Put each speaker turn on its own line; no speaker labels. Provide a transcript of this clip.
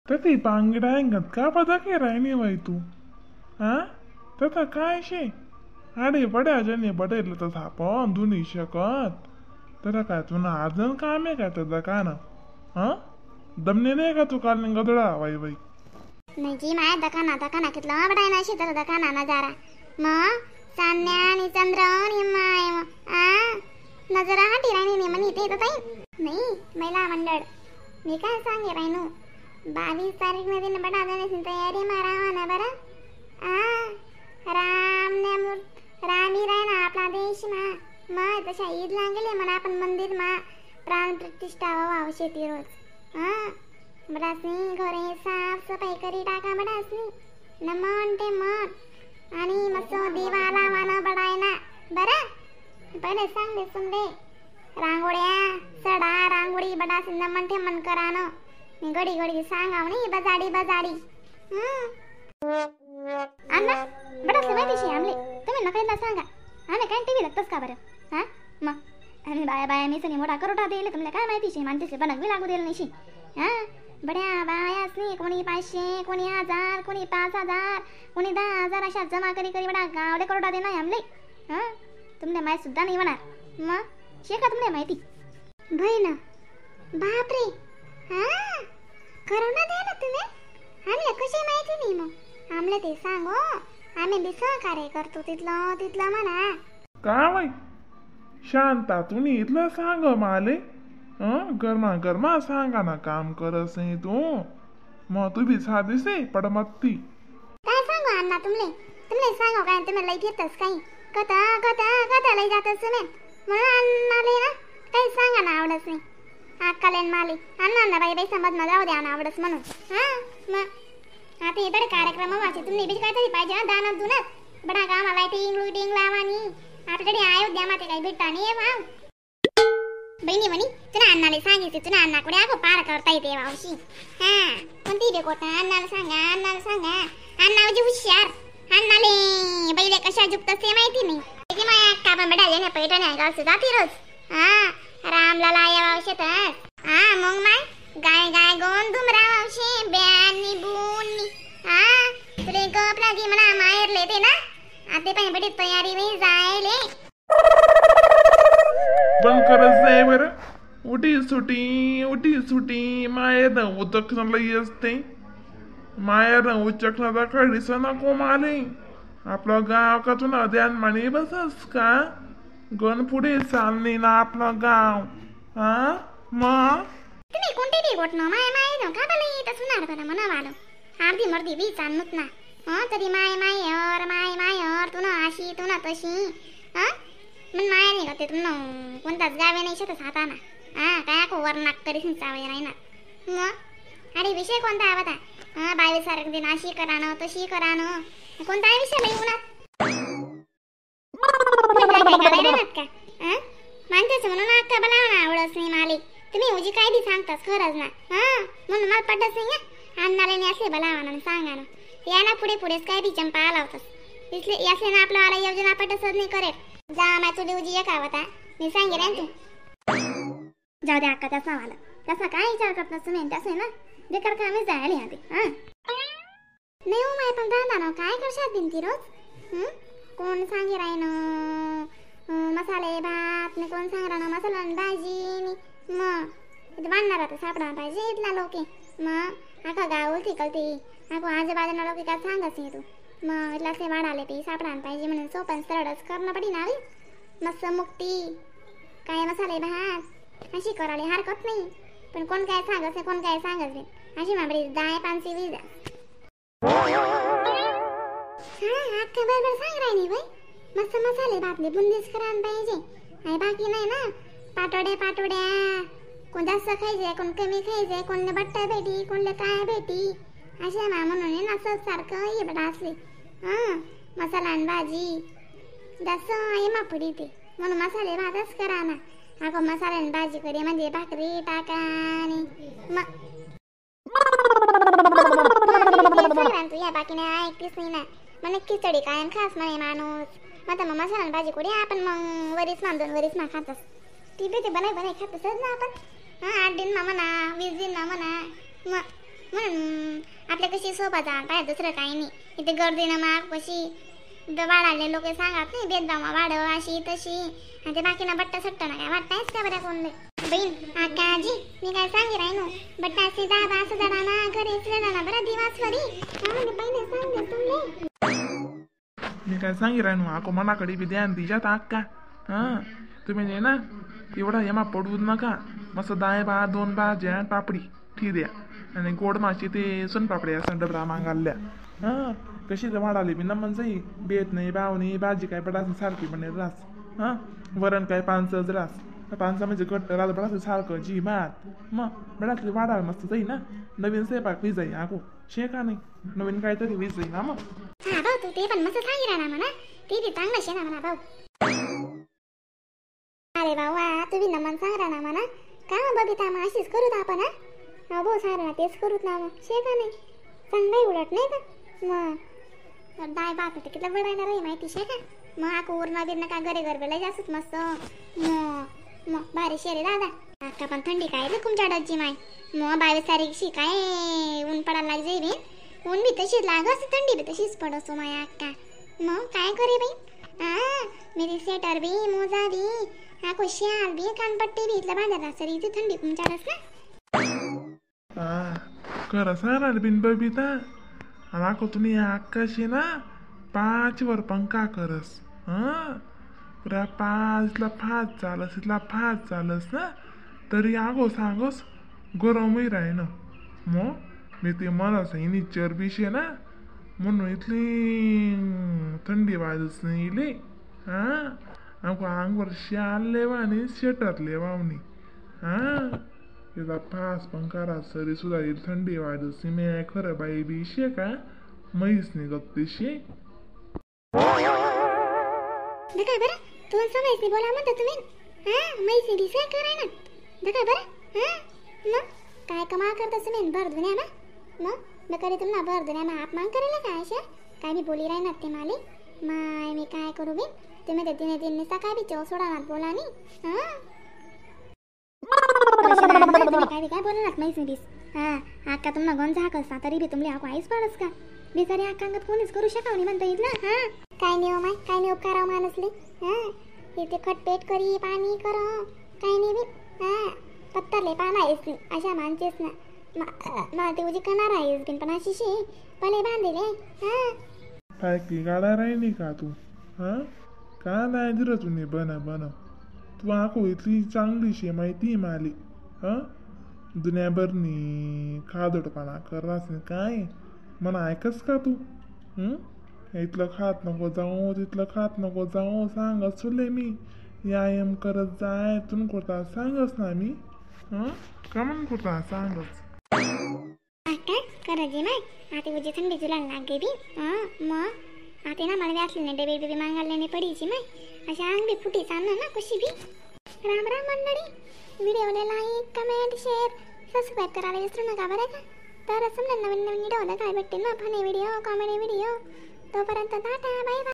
तर ती बांगडा हिंगत का पता के रायनी वय तू हा तर काय शे आडे पड्या जने पडेल तर थापन धुनी शकत तर काय तुला अजून काम आहे का त्याचं का ना हा दमने नाही का तू काल गदळा वाई बाई
नाही जी माय दकाना दकाना कितला बडाय ना शे तर दकाना नजारा मग चांदण्या आणि चंद्र आणि माय आ नजरा हाटी राणी ने म्हणी ते तर नाही महिला मंडळ मी काय सांगे रायनू 22 तारीख ने दिन बड़ा देने की तैयारी मारा ना बरं रामी राय ना आपला देश मग तशा ईद लागले म्हणा आपण मंदिर मा प्राण प्रतिष्ठा व्हावं शेती रोज बडासनी घरे साफ सफाई करी टाका बडासनी न मन ते मन आणि मस्त दिवा लावाना बडाय ना बरं पहिले सांग दे सुन दे रांगोळ्या सडा रांगोळी बडासनी न मन ते मन करानो मी घडी घडी सांगाव नाही बजाडी अण्णा बडासले माहितीशी आमले तुम्ही नका सांगा आम्ही काय टीव्ही लागतोस का बरं हा मग आम्ही बाया मी सनी मोठा करोटा देईल तुम्हाला काय माहितीशी मानतेशी बनक बी लागू देईल नाही हा बड्या बायासनी कोणी 500 कोणी 1000 कोणी 5000 कोणी 10,000 अशा जमा करी बडा गावले करोटा दे नाही आमले हा तुमने माहिती सुद्धा नाही होणार मग शेका तुमने माहिती बहिण बापरे हा करोना दे ना तुम्ही आम्हाला कशी माहिती नाही मग आम्हाला ते सांगो आम्ही बी सहकार्य करतो तिथलं म्हणा
काय बाई शांता तुम्ही इथलं सांग माले गरमा सांगा ना काम करस नाही तू मग तू बी साधीसे पडमत्ती
काय सांगू अण्णा तुमले सांगो काय तुम्ही लई फिरतस काही कथा लई जातस तुम्ही म्हणून अण्णाले ना काही सांगा ना आवडस नाही अक्कालेन माले अण्णा बाई समज न जाऊ द्या ना आवडस म्हणून हा मग आता इकडे कार्यक्रम वाचे तुम्ही बी काहीतरी पाहिजे दानात दुनात बडा कामाला लाइटिंग लावानी आपल्याकडे अयोध्या माते काही भेटता नाही वाव बहिणी म्हणी तुला अण्णाला सांगितले तुला अण्णाकडे आगो पार करता येते वावशी हा कोणती बे कोटा अण्णाला सांगा अण्णा म्हणजे हुशार अण्णाले बैले कशा जुक्त ते माहिती नाही की माय अक्का पण बेटा येणे पैठण आहे गावचे जाती रोज हा रामला लाया वावशेतच हा मग माय गाय गोन धुमरा वावशे ब्यानी बुनी हा तुले गप लागी म्हणा माहेर लेते ना आते पण बेटी तयारी में जायले
पण करत नाही बरं उठी सुटी मायर उचकणं लई असते मायर उचकणाचा खडीस नको माले आपलं गाव का तुला ध्यान म्हणे बसस का गण पुढे चालणे ना आपलं गाव हा मग
तुम्ही कोणते बी गोठणं माय न का बले तर सुनार बरं म्हणा वालो अर्धी मर्दी बी चालत ना तरी मायर तू ना अशी तू ना तशी मन माया नाही करते तुम कोणताच गावे नाही शकत हाताना काय को वरनाक करीस चावे राहणार मग अरे विषय कोणता आहे बता 22 तारीख दिन अशी करानं तशी करानं कोणता आहे विषय नाही उन्हात का मानतेच म्हणून अक्का बनावं आवडच नाही मालिक तुम्ही उजी काय बी सांगतास खरंच ना म्हणून मला पटत नाही अण्णाला नाही असे बलावाना सांगा ना याना पुढेच काय बी चंपा लावतस इसलिए यासले ना आपला वाला योजना पटतच नाही करेल जा मैं तुझे उजी का होता मी सांगे रे तू जाऊ दे अक्का तसा वाला तसा काय विचार करत तुम्ही तसे ना बेकार कामे जायला आधी नाही हो माय पण दादा ना काय करशात बिनती रोज कोण सांगे रायनो मसाले भात ने कोण सांग राहणं मसाला भाजी नि मग बांधणार आता सापडा पाहिजे इथला लोके मग आका गाव तिकलते आको आजूबाजूला लोके काय सांगच नाही तू मग इथला से वाढ आले ते सापडा पाहिजे म्हणून सोपन सरळच करणं पडी नावी मस्त मुक्ती काय मसाले भात अशी करायला हरकत नाही पण कोण काय सांगत कोण काय सांगत नाही अशी माबडी दाय पानसी विजा अक्का बरोबर सांग राहिनी बाई मस्त मसाले भातले बुंदीच करायला पाहिजे आणि बाकी नाही ना पाटोड्या कोण जास्त खायचे कोण कमी खायचे कोणले बट्टा भेटी कोणले काय भेटी अशा मा म्हणून ना सारखं ये बडा असले मसाला आणि भाजी जास्त आहे मापुडी ते म्हणून मसाले भातच करा ना अगो मसाला आणि भाजी करे म्हणजे भाकरी टाका आणि तू या बाकी नाही ऐकतीस नाही ना म्हणे खिचडी काय खास म्हणे माणूस मग मसाला आणि भाजी कोडी आपण मग वरीच मान 2 वरीच ना खातस ती बी ते बनाय खातसच ना आपण 8 दिन म्हणा 20 दिन म्हणा म्हणून आपल्या कशी सोबत जाण पाहिजे दुसरं काही नाही. इथे गर्दीनं माग कशी वाढाले लोक सांगत नाही भेदभाव वाढव अशी तशी आणि ते बाकीना बट्टा सट्टा ना काय वाटतायच का बऱ्या कोणले बहीण आका आजी मी काय सांगे राहिनो बट्टा असे दाबा असं जडाना घरी जडाना बरा दिवासवरी म्हणजे पहिले सांगे तुमले
मी काय सांगी राहिनो आको मनाकडे बी ध्यान दिजात आक्का. हां तुम्ही ने ना एवढा येमा पडू नका. मस्त दाय बा 2 भाज्या पापडी ठी द्या आणि गोड माशी ते सोनपापडी असं डबरा मागाल्या. हां कशी वाढाली बी नमन जाई बेत नाही बाव नाही भाजी काय पडास सारखी बने रास. हां वरण काय पानसच रास पानसा म्हणजे गट्ट राज बडास सारखं जी मात मग बडासली वाढाल मस्त जाई ना. नवीन स्वयंपाक वी जाई आको शे का नाही नवीन काहीतरी वीज जाई ना मग.
हा भाऊ तू ते पण मस्त सांगी राहणार म्हणा ते बी चांगलं शे ना म्हणा भाऊ. अरे भाऊ तुम्ही नमन सांग राहणार म्हणा का मग बबिता मग अशीच करूत आपण. हा भाऊ सारा तेच करूत ना मग शे का नाही चांगलं उलट नाही का मग दाय बाप ते किती बडायला राही माहिती शे का. मग आको उरणं बिरणं का घरे घर बेला जास्तच मस्त मग भारी शेरे दादा. आता पण थंडी काय रे तुमच्या डज्जी माय मग 22 तारीखशी काय ऊन पडायला लाग जाई बिन ऊन बी तशीच लाग असं थंडी बी तशीच पडतो माय अक्का. मग काय करे बाई मेरी स्वेटर बी मोजा बी आको शाल बी कानपट्टी बी इथलं बांधायला सरी इथे थंडी तुमच्याकडच
ना. खरं सांगणार बिन बबिता आणि आको तुम्ही आकाशी ना 5 वर पंखा करस. हां पुरा 5ला 5 चालस इथला 5 चालस ना तरी आगो सांगस गरमही राही ना. मग मी ते म्हणस हिनी चरबीशे ना म्हणून इथली थंडी वाजच नाही इले. हां आगो अंगवर शाल लेवा आणि स्वेटर लेवावनी. हां इथला 5 पंखारा सरी सुद्धा थंडी वाजच मी खरं बाई बी शे का म्हैस निघत शे.
काय बरं तुला समजते बोला म्हणता तुम्ही मैसी दिसे कराय ना काय बरं मग काय कमाल करता तुम्ही भर दुनिया मग बकरी तुम्हाला भर दुनिया मग अपमान करेला काय अशा काय मी बोली राही ना ते माली माय मी काय करू बी तुम्ही ते तिने तीन सकाळी बी चौ सोडा नात बोला नी. काय काय बोलणार मैसी दिस आका तुम्हाला गंज हाक असता तरी बी तुमले आको आईच पाडस का बिचारी आकांगत कोणीच करू शकाव नाही म्हणता इथला. काय नाही हो माय काय नाही उपकाराव मानसले इथे खटपेट करी पाणी कर काय नाही बी पत्तरले पाना येस नाही अशा माणसेस ना ते उजी करणार आहेस बिन पण अशी शे पले बांधले.
काय की गाडा राहिली का तू. हां का नाही दिलं तुम्ही बन तू आको इथली चांगली शे माहिती माली. हां दुनियाभरनी खादडपणा करास काय म्हणा ऐकस का तू. इथलं खात नको जाऊ तिथलं खात नको जाऊ सांगत सुले मी व्यायाम करत जाय तुम्ही करता सांगस ना मी. का म्हणून करता सांगस
काय करायचे माय आता उजी थंडी जुलायला लागे बी मग आता ना मला व्यासले नाही डबे बिबे मागायला नाही पडीची माय अशा अंग बी फुटी चालणार ना कशी बी. राम राम मंडळी व्हिडिओला लाईक कमेंट शेअर सबस्क्राईब करायला विसरू नका बरं का. तर समजा नवीन व्हिडिओला काय भेटते ना फनी व्हिडिओ कॉमेडी व्हिडिओ तोपर्यंत टाटा बाय बाय.